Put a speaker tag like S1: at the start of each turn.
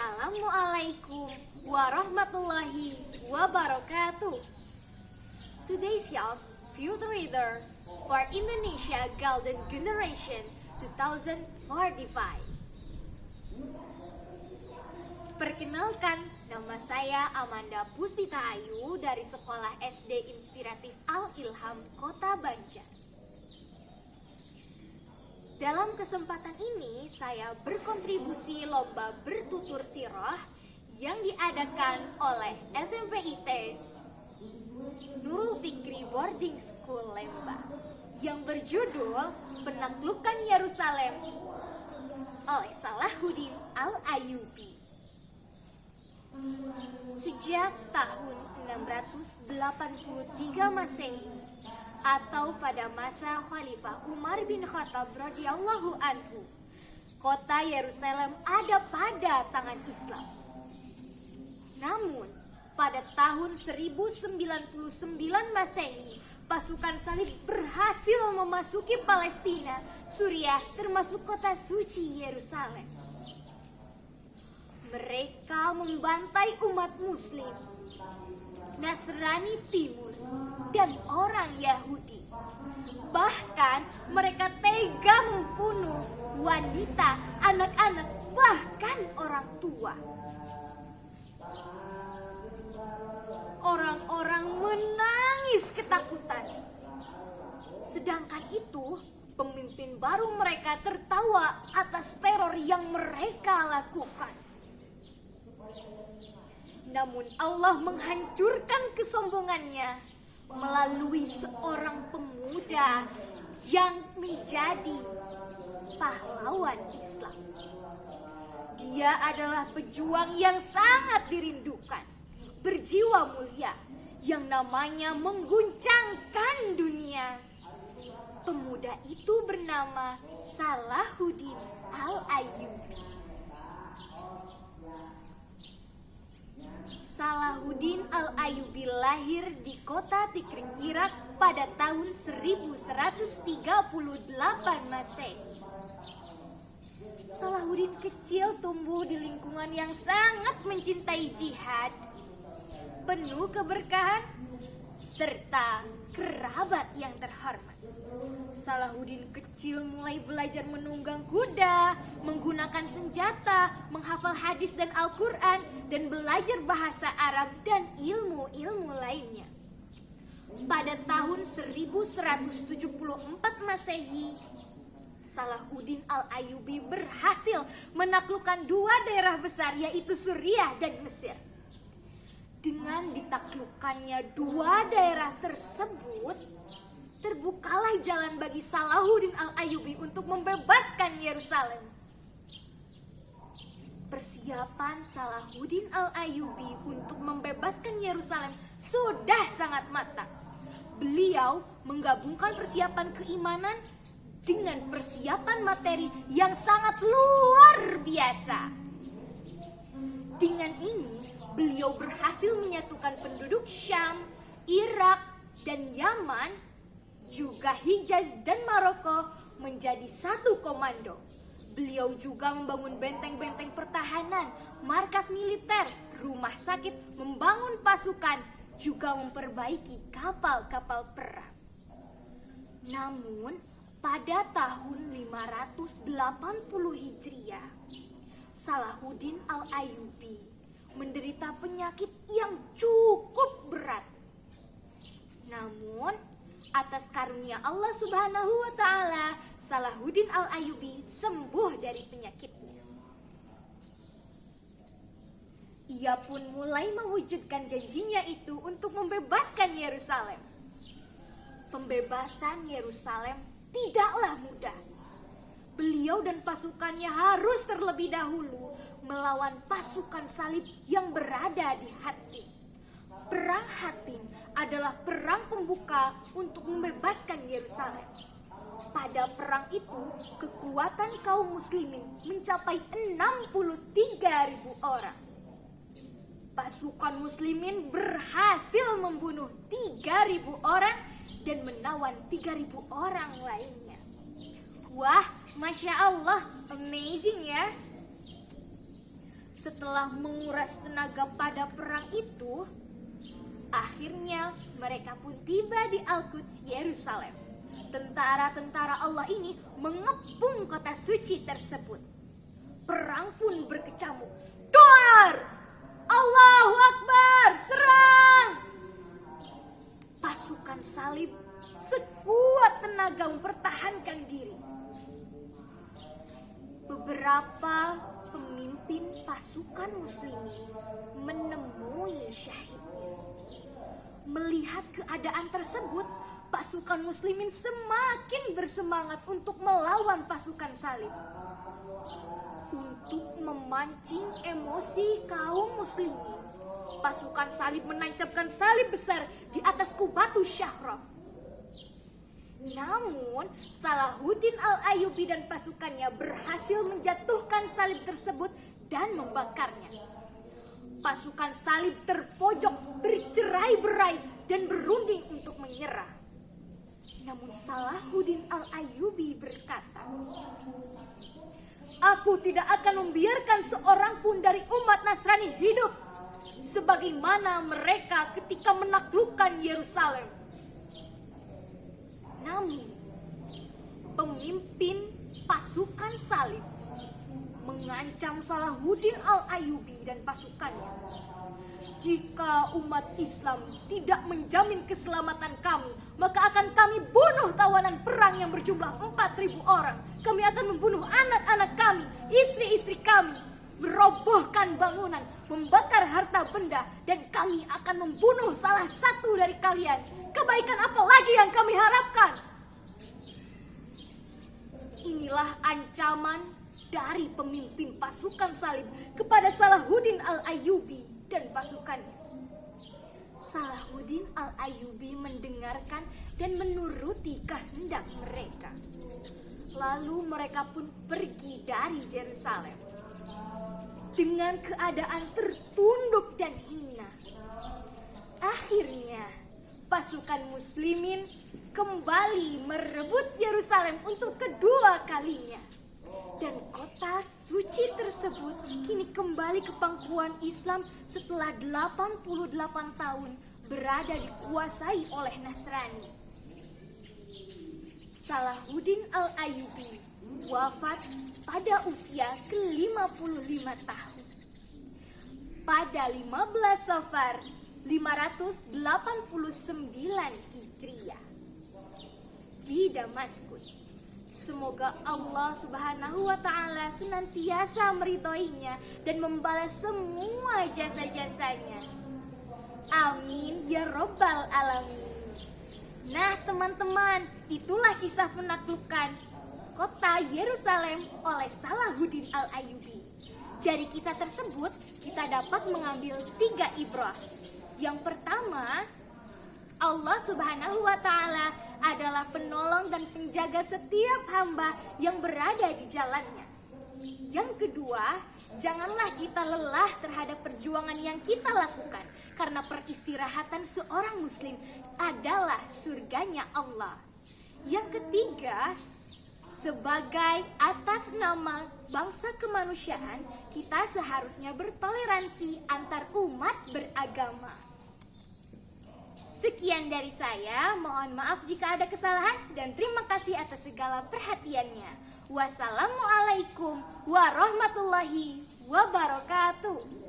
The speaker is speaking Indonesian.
S1: Assalamualaikum warahmatullahi wabarakatuh. Today's Young Future Reader for Indonesia Golden Generation 2045. Perkenalkan, nama saya Amanda Puspita Ayu dari Sekolah SD Inspiratif Al-Ilham, Kota Banjar. Dalam kesempatan ini, saya berkontribusi lomba bertutur sirah yang diadakan oleh SMPIT Nurul Fikri Boarding School Lembang yang berjudul Penaklukan Yerusalem oleh Salahuddin Al-Ayyubi. Sejak tahun 683 Masehi atau pada masa Khalifah Umar bin Khattab radhiyallahu anhu, kota Yerusalem ada pada tangan Islam. Namun, pada tahun 1099 Masehi, pasukan salib berhasil memasuki Palestina, Suriah, termasuk kota suci Yerusalem. Mereka membantai umat Muslim, Nasrani Timur, dan orang Yahudi. Bahkan mereka tega membunuh wanita, anak-anak, bahkan orang tua. Orang-orang menangis ketakutan. Sedangkan itu, pemimpin baru mereka tertawa atas teror yang mereka lakukan. Namun Allah menghancurkan kesombongannya melalui seorang pemuda yang menjadi pahlawan Islam. Dia adalah pejuang yang sangat dirindukan, berjiwa mulia, yang namanya mengguncangkan dunia. Pemuda itu bernama Salahuddin Al-Ayyubi. Salahuddin Al-Ayyubi lahir di kota Tikrit, Irak pada tahun 1138 Masehi. Salahuddin kecil tumbuh di lingkungan yang sangat mencintai jihad, penuh keberkahan, serta kerabat yang terhormat. Salahuddin kecil mulai belajar menunggang kuda, menggunakan senjata, menghafal hadis dan Al-Quran, dan belajar bahasa Arab dan ilmu-ilmu lainnya. Pada tahun 1174 Masehi, Salahuddin Al-Ayyubi berhasil menaklukkan dua daerah besar, yaitu Suriah dan Mesir. Dengan ditaklukkannya dua daerah tersebut, terbukalah jalan bagi Salahuddin Al-Ayyubi untuk membebaskan Yerusalem. Persiapan Salahuddin Al-Ayyubi untuk membebaskan Yerusalem sudah sangat matang. Beliau menggabungkan persiapan keimanan dengan persiapan materi yang sangat luar biasa. Dengan ini, beliau berhasil menyatukan penduduk Syam, Irak, dan Yaman, juga Hijaz dan Maroko menjadi satu komando. Beliau juga membangun benteng-benteng pertahanan, markas militer, rumah sakit, membangun pasukan, juga memperbaiki kapal-kapal perang. Namun, pada tahun 580 Hijriah, Salahuddin Al-Ayyubi menderita penyakit yang cukup berat. Namun, atas karunia Allah Subhanahu wa Ta'ala, Salahuddin Al-Ayyubi sembuh dari penyakitnya. Ia pun mulai mewujudkan janjinya itu untuk membebaskan Yerusalem. Pembebasan Yerusalem tidaklah mudah. Beliau dan pasukannya harus terlebih dahulu melawan pasukan salib yang berada di Hattin. Perang Hattin adalah perang pembuka untuk membebaskan Yerusalem. Pada perang itu, kekuatan kaum muslimin mencapai 63.000 orang. Pasukan muslimin berhasil membunuh 3.000 orang dan menawan 3.000 orang lainnya. Wah, Masya Allah, amazing ya. Setelah menguras tenaga pada perang itu, akhirnya mereka pun tiba di Al-Quds, Yerusalem. Tentara-tentara Allah ini mengepung kota suci tersebut. Perang pun berkecamuk. Duar! Allahu Akbar! Serang! Pasukan salib sekuat tenaga mempertahankan diri. Beberapa pemimpin pasukan muslimin menemui syahidnya. Melihat keadaan tersebut, pasukan muslimin semakin bersemangat untuk melawan pasukan salib. Untuk memancing emosi kaum muslimin, pasukan salib menancapkan salib besar di atas Kubatu Syahra. Namun, Salahuddin Al-Ayyubi dan pasukannya berhasil menjatuhkan salib tersebut dan membakarnya. Pasukan salib terpojok, bercerai-berai, dan berunding untuk menyerah. Namun Salahuddin Al-Ayyubi berkata, "Aku tidak akan membiarkan seorang pun dari umat Nasrani hidup sebagaimana mereka ketika menaklukkan Yerusalem." Namun, pemimpin pasukan salib mengancam Salahuddin Al-Ayyubi dan pasukannya. "Jika umat Islam tidak menjamin keselamatan kami, maka akan kami bunuh tawanan perang yang berjumlah 4.000 orang. Kami akan membunuh anak-anak kami, istri-istri kami, merobohkan bangunan, membakar harta benda, dan kami akan membunuh salah satu dari kalian. Kebaikan apa lagi yang kami harapkan?" Inilah ancaman dari pemimpin pasukan salib kepada Salahuddin Al-Ayyubi dan pasukannya. Salahuddin Al-Ayyubi mendengarkan dan menuruti kehendak mereka. Lalu mereka pun pergi dari Yerusalem dengan keadaan tertunduk dan hina. Akhirnya, pasukan muslimin kembali merebut Yerusalem untuk kedua kalinya. Dan kota suci tersebut kini kembali ke pangkuan Islam setelah 88 tahun berada dikuasai oleh Nasrani. Salahuddin Al-Ayyubi wafat pada usia ke-55 tahun. Pada 15 Safar 589 Hijriah di Damaskus. Semoga Allah Subhanahu wa Ta'ala senantiasa meridhoinya dan membalas semua jasa-jasanya. Amin ya Rabbal Alamin. Nah teman-teman, itulah kisah penaklukan kota Yerusalem oleh Salahuddin Al-Ayyubi. Dari kisah tersebut kita dapat mengambil 3 ibrah. Yang pertama, Allah Subhanahu wa Ta'ala adalah penolong dan penjaga setiap hamba yang berada di jalannya. Yang kedua, janganlah kita lelah terhadap perjuangan yang kita lakukan, karena peristirahatan seorang muslim adalah surganya Allah. Yang ketiga, sebagai atas nama bangsa kemanusiaan, kita seharusnya bertoleransi antar umat beragama. Sekian dari saya, mohon maaf jika ada kesalahan dan terima kasih atas segala perhatiannya. Wassalamualaikum warahmatullahi wabarakatuh.